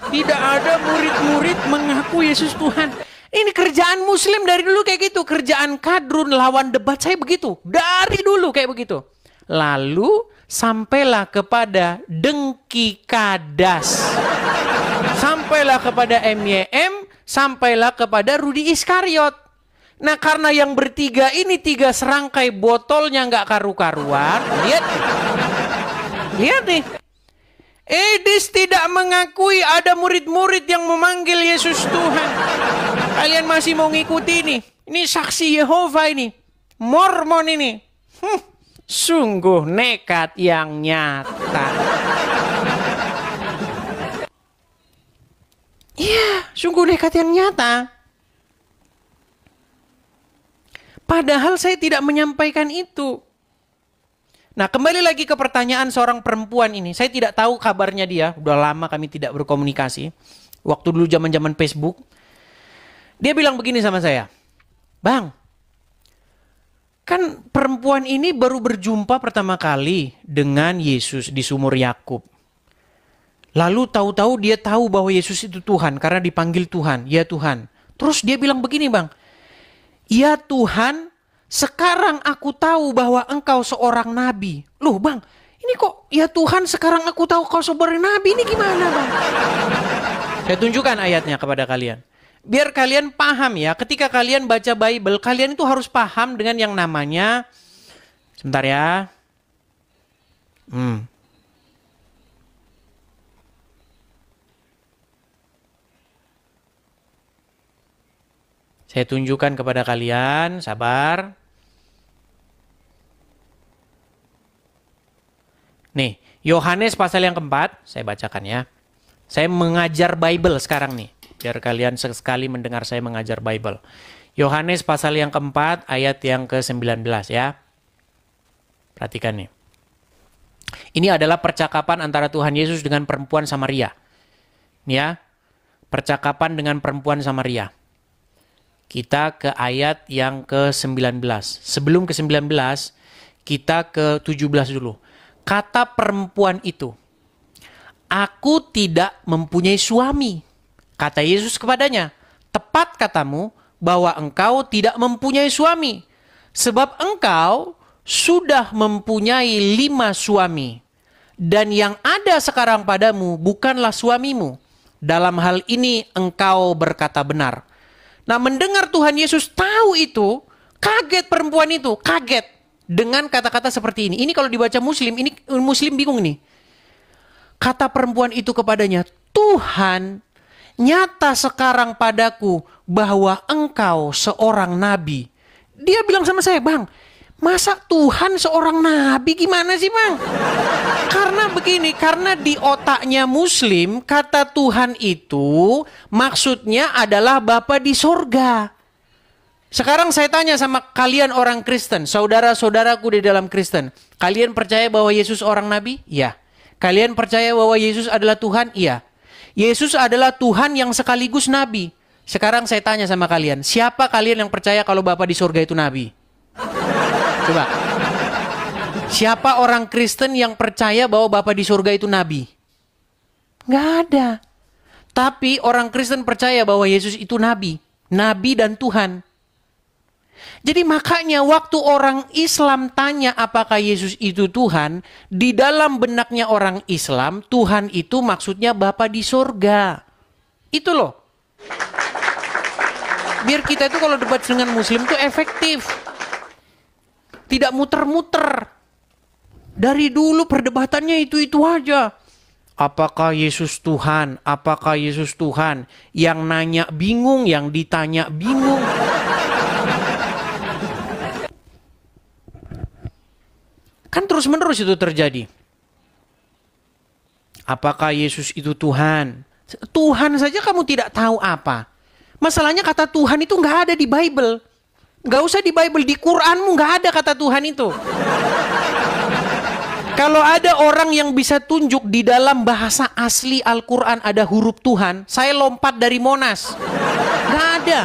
mengaku Yesus Tuhan. Ini kerjaan Muslim dari dulu kayak gitu. Kerjaan kadrun lawan debat saya begitu. Dari dulu kayak begitu. Lalu sampailah kepada Dengki Kadas. Sampailah kepada MYM. Sampailah kepada Rudi Iskariot. Nah, karena yang bertiga ini 3 serangkai botolnya nggak karu-karuan. Lihat nih. Edis tidak mengakui ada murid-murid yang memanggil Yesus Tuhan. Kalian masih mau ngikuti ini? Ini saksi Yehova ini. Mormon ini. Sungguh nekat yang nyata. Iya, sungguh nekat yang nyata. Padahal saya tidak menyampaikan itu. Nah, kembali lagi ke pertanyaan seorang perempuan ini. Saya tidak tahu kabarnya dia. Udah lama kami tidak berkomunikasi. Waktu dulu zaman-zaman Facebook. Dia bilang begini sama saya. Bang, kan perempuan ini baru berjumpa pertama kali dengan Yesus di sumur Yakub. Lalu tahu-tahu dia tahu bahwa Yesus itu Tuhan karena dipanggil Tuhan. Ya Tuhan. Terus dia bilang begini bang. Ya Tuhan, sekarang aku tahu bahwa engkau seorang nabi. Loh bang, ini kok ya Tuhan sekarang aku tahu kau seorang nabi. Ini gimana bang? Saya tunjukkan ayatnya kepada kalian. Biar kalian paham ya, ketika kalian baca Bible, kalian itu harus paham dengan yang namanya, sebentar ya. Saya tunjukkan kepada kalian, sabar. Nih, Yohanes pasal yang keempat, saya bacakan ya. Saya mengajar Bible sekarang nih. Biar kalian sekali mendengar saya mengajar Bible. Yohanes pasal yang keempat, ayat yang ke-19 ya. Perhatikan nih. Ini adalah percakapan antara Tuhan Yesus dengan perempuan Samaria. Nih ya, percakapan dengan perempuan Samaria. Kita ke ayat yang ke-19. Sebelum ke-19, kita ke 17 dulu. Kata perempuan itu, aku tidak mempunyai suami. Kata Yesus kepadanya, tepat katamu bahwa engkau tidak mempunyai suami. Sebab engkau sudah mempunyai 5 suami. Dan yang ada sekarang padamu bukanlah suamimu. Dalam hal ini engkau berkata benar. Nah, mendengar Tuhan Yesus tahu itu, kaget perempuan itu, kaget dengan kata-kata seperti ini. Ini kalau dibaca Muslim, ini Muslim bingung nih. Kata perempuan itu kepadanya, Tuhan, nyata sekarang padaku bahwa engkau seorang nabi. Dia bilang sama saya, bang, masa Tuhan seorang nabi gimana sih bang? Karena begini, karena di otaknya Muslim, kata Tuhan itu maksudnya adalah Bapa di sorga. Sekarang saya tanya sama kalian orang Kristen, saudara-saudaraku di dalam Kristen. Kalian percaya bahwa Yesus orang nabi? Iya. Kalian percaya bahwa Yesus adalah Tuhan? Iya. Yesus adalah Tuhan yang sekaligus nabi. Sekarang saya tanya sama kalian, siapa kalian yang percaya kalau Bapa di sorga itu nabi? Coba. Siapa orang Kristen yang percaya bahwa Bapa di surga itu nabi? Nggak ada. Tapi orang Kristen percaya bahwa Yesus itu nabi. Nabi dan Tuhan. Jadi makanya waktu orang Islam tanya apakah Yesus itu Tuhan, di dalam benaknya orang Islam, Tuhan itu maksudnya Bapa di surga. Itu loh. Biar kita itu kalau debat dengan muslim itu efektif. Tidak muter-muter. Dari dulu perdebatannya itu-itu aja. Apakah Yesus Tuhan? Apakah Yesus Tuhan? Yang nanya bingung, yang ditanya bingung. Kan terus-menerus itu terjadi. Apakah Yesus itu Tuhan? Tuhan saja kamu tidak tahu apa. Masalahnya kata Tuhan itu nggak ada di Bible. Nggak usah di Bible, di Quranmu nggak ada kata Tuhan itu. Kalau ada orang yang bisa tunjuk di dalam bahasa asli Al-Quran ada huruf Tuhan, saya lompat dari Monas. Nggak ada.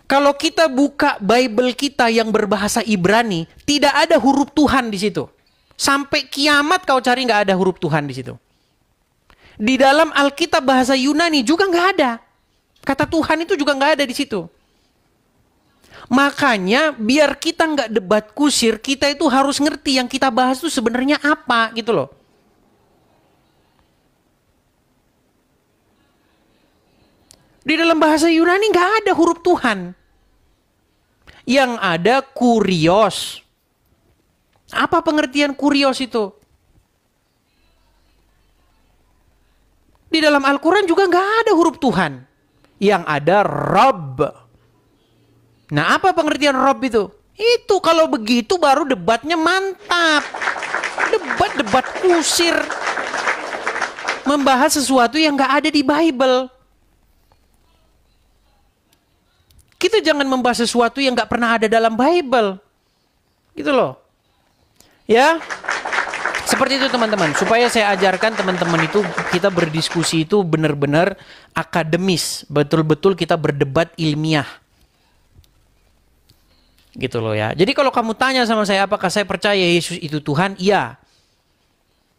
Kalau kita buka Bible kita yang berbahasa Ibrani, tidak ada huruf Tuhan di situ. Sampai kiamat kau cari nggak ada huruf Tuhan di situ. Di dalam Alkitab bahasa Yunani juga nggak ada. Kata Tuhan itu juga nggak ada di situ. Makanya biar kita nggak debat kusir, kita itu harus ngerti yang kita bahas itu sebenarnya apa gitu loh. Di dalam bahasa Yunani nggak ada huruf Tuhan. Yang ada kurios. Apa pengertian kurios itu? Di dalam Al-Quran juga nggak ada huruf Tuhan. Yang ada Rabb. Nah, apa pengertian Rabb itu? Itu kalau begitu baru debatnya mantap. Debat kusir. Membahas sesuatu yang nggak ada di Bible. Kita jangan membahas sesuatu yang nggak pernah ada dalam Bible. Gitu loh. Ya, seperti itu teman-teman. Supaya saya ajarkan teman-teman itu kita berdiskusi itu benar-benar akademis. Betul-betul kita berdebat ilmiah. Gitu loh ya. Jadi kalau kamu tanya sama saya apakah saya percaya Yesus itu Tuhan? Iya.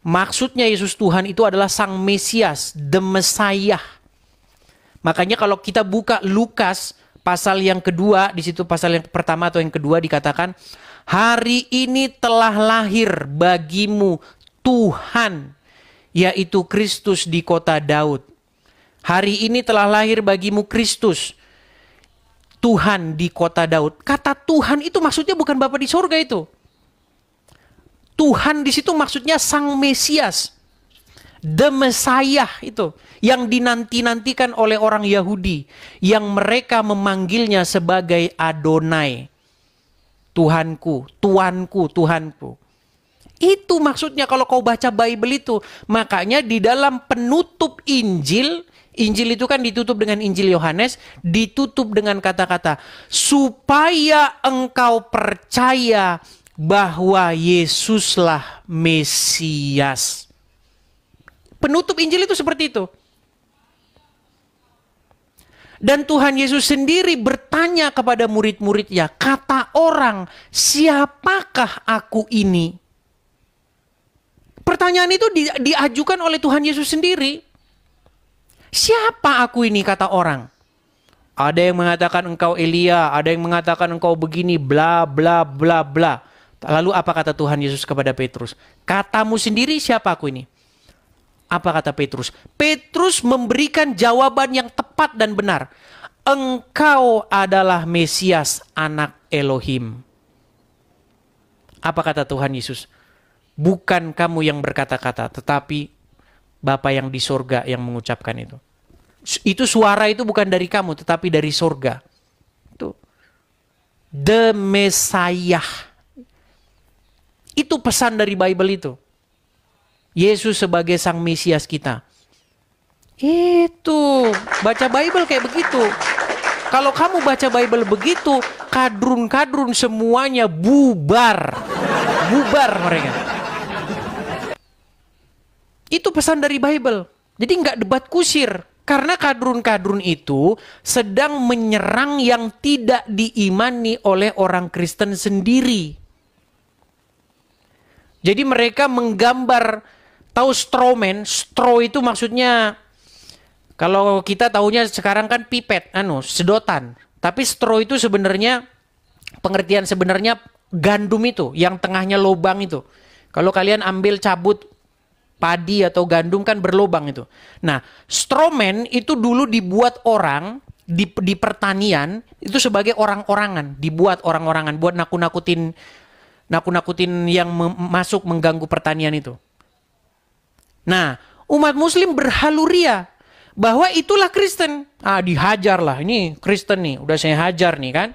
Maksudnya Yesus Tuhan itu adalah Sang Mesias, the Messiah. Makanya kalau kita buka Lukas pasal yang kedua, di situ pasal yang pertama atau yang kedua dikatakan, hari ini telah lahir bagimu Tuhan, yaitu Kristus di kota Daud. Hari ini telah lahir bagimu Kristus, Tuhan di kota Daud. Kata Tuhan itu maksudnya bukan Bapa di sorga itu. Tuhan di situ maksudnya Sang Mesias, the Messiah itu, yang dinanti-nantikan oleh orang Yahudi, yang mereka memanggilnya sebagai Adonai. Tuhanku, Tuanku, Tuhanku. Itu maksudnya kalau kau baca Bible itu. Makanya di dalam penutup Injil, Injil itu kan ditutup dengan Injil Yohanes, ditutup dengan kata-kata, supaya engkau percaya bahwa Yesuslah Mesias. Penutup Injil itu seperti itu. Dan Tuhan Yesus sendiri bertanya kepada murid-muridnya, kata orang, siapakah aku ini? Pertanyaan itu diajukan oleh Tuhan Yesus sendiri. Siapa aku ini, kata orang? Ada yang mengatakan engkau Elia, ada yang mengatakan engkau begini, bla bla bla bla. Lalu apa kata Tuhan Yesus kepada Petrus? Katamu sendiri siapa aku ini? Apa kata Petrus? Petrus memberikan jawaban yang tepat dan benar. Engkau adalah Mesias, anak Elohim. Apa kata Tuhan Yesus? Bukan kamu yang berkata-kata, tetapi Bapa yang di sorga yang mengucapkan itu. Itu suara itu bukan dari kamu, tetapi dari sorga. Itu the Messiah. Itu pesan dari Bible itu. Yesus sebagai Sang Mesias kita. Itu. Baca Bible kayak begitu. Kalau kamu baca Bible begitu, kadrun-kadrun semuanya bubar. Bubar mereka. Itu pesan dari Bible. Jadi nggak debat kusir. Karena kadrun-kadrun itu sedang menyerang yang tidak diimani oleh orang Kristen sendiri. Jadi mereka menggambar, tahu strawman, straw itu maksudnya, kalau kita tahunya sekarang kan pipet, sedotan. Tapi straw itu sebenarnya, pengertian sebenarnya gandum itu, yang tengahnya lubang itu. Kalau kalian ambil cabut padi atau gandum kan berlubang itu. Nah, strawman itu dulu dibuat orang di pertanian itu sebagai orang-orangan, dibuat orang-orangan buat nakut-nakutin yang masuk mengganggu pertanian itu. Nah, umat muslim berhaluria bahwa itulah Kristen. Dihajar lah, ini Kristen nih, udah saya hajar nih kan.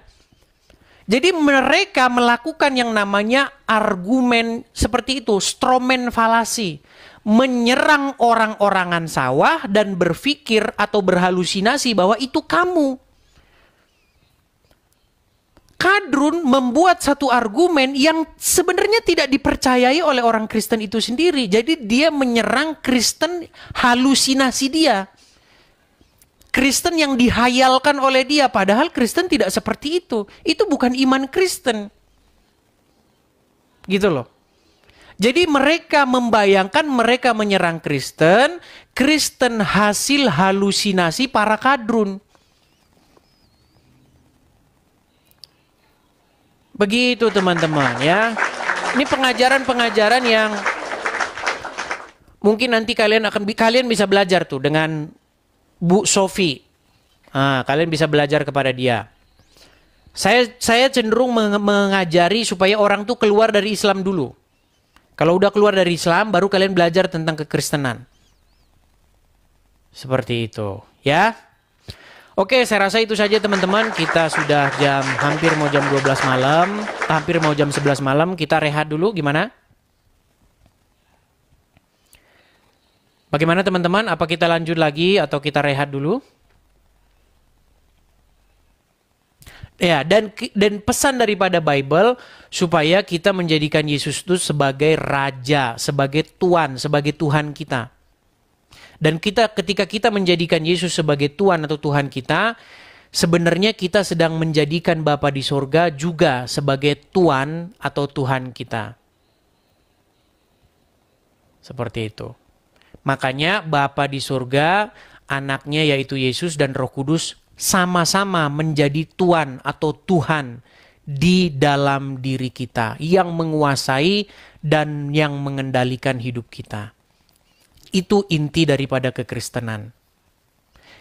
Jadi mereka melakukan yang namanya argumen seperti itu, stromen falasi. Menyerang orang-orangan sawah dan berpikir atau berhalusinasi bahwa itu kamu. Kadrun membuat satu argumen yang sebenarnya tidak dipercayai oleh orang Kristen itu sendiri. Jadi dia menyerang Kristen, halusinasi dia. Kristen yang dihayalkan oleh dia, padahal Kristen tidak seperti itu. Itu bukan iman Kristen. Gitu loh. Jadi mereka membayangkan mereka menyerang Kristen, Kristen hasil halusinasi para kadrun. Begitu teman-teman ya. Ini pengajaran-pengajaran yang mungkin nanti kalian bisa belajar tuh dengan Bu Sofi. Kalian bisa belajar kepada dia. Saya cenderung mengajari supaya orang tuh keluar dari Islam dulu. Kalau udah keluar dari Islam, baru kalian belajar tentang kekristenan. Seperti itu, ya. Oke, saya rasa itu saja teman-teman. Kita sudah hampir mau jam 12 malam. Hampir mau jam 11 malam. Kita rehat dulu, gimana? Bagaimana teman-teman? Apa kita lanjut lagi atau kita rehat dulu? Ya, dan pesan daripada Bible supaya kita menjadikan Yesus itu sebagai Raja, sebagai Tuan, sebagai Tuhan kita. Dan ketika kita menjadikan Yesus sebagai Tuan atau Tuhan kita, sebenarnya kita sedang menjadikan Bapa di sorga juga sebagai Tuan atau Tuhan kita. Seperti itu. Makanya Bapa di sorga, anaknya yaitu Yesus dan Roh Kudus sama-sama menjadi Tuan atau Tuhan di dalam diri kita, yang menguasai dan yang mengendalikan hidup kita. Itu inti daripada kekristenan.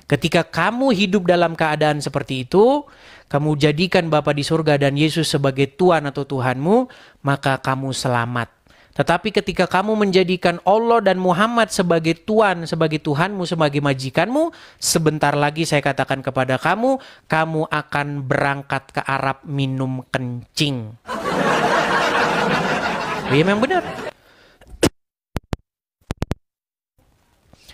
Ketika kamu hidup dalam keadaan seperti itu, kamu jadikan Bapa di surga dan Yesus sebagai Tuan atau Tuhanmu, maka kamu selamat. Tetapi ketika kamu menjadikan Allah dan Muhammad sebagai Tuan, sebagai Tuhanmu, sebagai majikanmu, sebentar lagi saya katakan kepada kamu, kamu akan berangkat ke Arab minum kencing. Ya memang benar.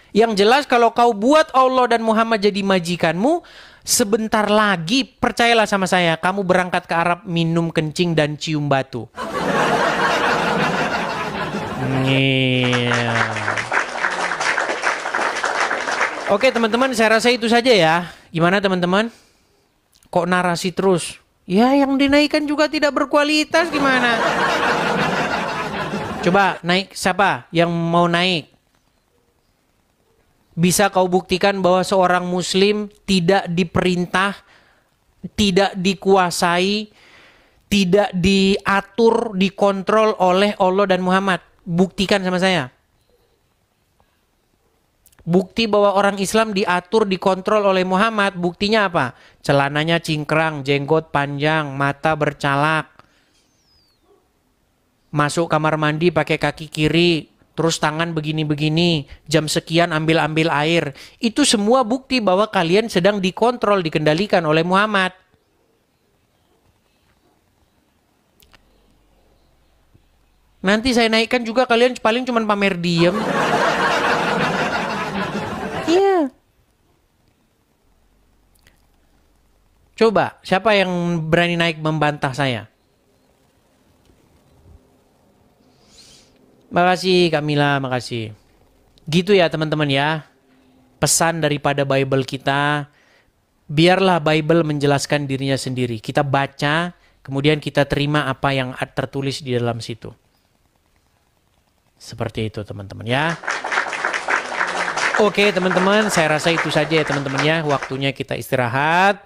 Yang jelas kalau kau buat Allah dan Muhammad jadi majikanmu, sebentar lagi, percayalah sama saya, kamu berangkat ke Arab minum kencing dan cium batu. Oke teman-teman, saya rasa itu saja ya. Gimana teman-teman? Kok narasi terus? Ya yang dinaikkan juga tidak berkualitas, gimana? Coba naik, siapa yang mau naik? Bisa kau buktikan bahwa seorang muslim tidak diperintah, tidak dikuasai, tidak diatur, dikontrol oleh Allah dan Muhammad? Buktikan sama saya. Bukti bahwa orang Islam diatur, dikontrol oleh Muhammad, buktinya apa? Celananya cingkrang, jenggot panjang, mata bercalak. Masuk kamar mandi pakai kaki kiri, terus tangan begini-begini, jam sekian ambil-ambil air. Itu semua bukti bahwa kalian sedang dikontrol, dikendalikan oleh Muhammad. Nanti saya naikkan juga kalian paling cuma pamer diem. Iya. Coba, siapa yang berani naik membantah saya? Makasih Kak Mila, makasih. Gitu ya teman-teman ya. Pesan daripada Bible kita, biarlah Bible menjelaskan dirinya sendiri. Kita baca, kemudian kita terima apa yang tertulis di dalam situ. Seperti itu teman-teman ya. Oke teman-teman, saya rasa itu saja ya teman-teman ya. Waktunya kita istirahat.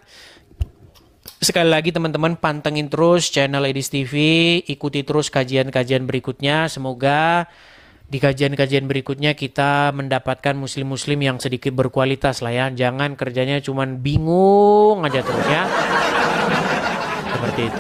Sekali lagi teman-teman, pantengin terus channel Edis TV. Ikuti terus kajian-kajian berikutnya. Semoga di kajian-kajian berikutnya kita mendapatkan muslim-muslim yang sedikit berkualitas lah ya. Jangan kerjanya cuman bingung aja terus ya. Seperti itu.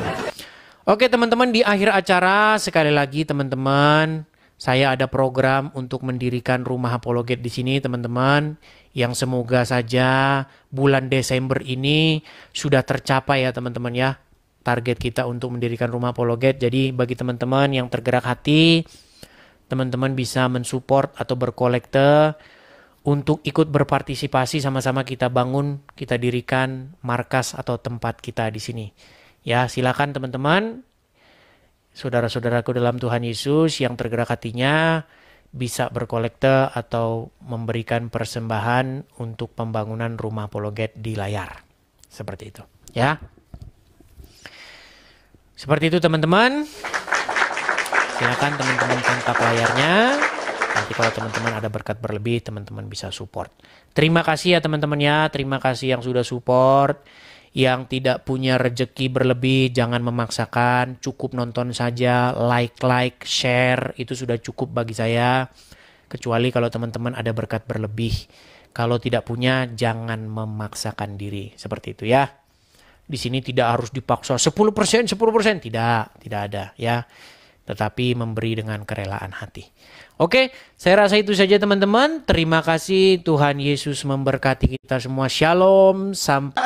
Oke teman-teman, di akhir acara sekali lagi teman-teman, saya ada program untuk mendirikan rumah apologet di sini teman-teman, yang semoga saja bulan Desember ini sudah tercapai ya teman-teman ya. Target kita untuk mendirikan rumah apologet. Jadi bagi teman-teman yang tergerak hati, teman-teman bisa mensupport atau berkolekte untuk ikut berpartisipasi sama-sama kita bangun, kita dirikan markas atau tempat kita di sini. Ya, silakan teman-teman, saudara-saudaraku dalam Tuhan Yesus yang tergerak hatinya bisa berkolekte atau memberikan persembahan untuk pembangunan rumah apologet di layar. Seperti itu, ya. Seperti itu teman-teman. Silakan teman-teman tangkap layarnya. Nanti kalau teman-teman ada berkat berlebih, teman-teman bisa support. Terima kasih ya teman-teman ya. Terima kasih yang sudah support. Yang tidak punya rejeki berlebih, jangan memaksakan. Cukup nonton saja, like, share. Itu sudah cukup bagi saya. Kecuali kalau teman-teman ada berkat berlebih. Kalau tidak punya, jangan memaksakan diri. Seperti itu ya. Di sini tidak harus dipaksa 10%. Tidak ada ya. Tetapi memberi dengan kerelaan hati. Oke, saya rasa itu saja teman-teman. Terima kasih, Tuhan Yesus memberkati kita semua. Shalom, sampai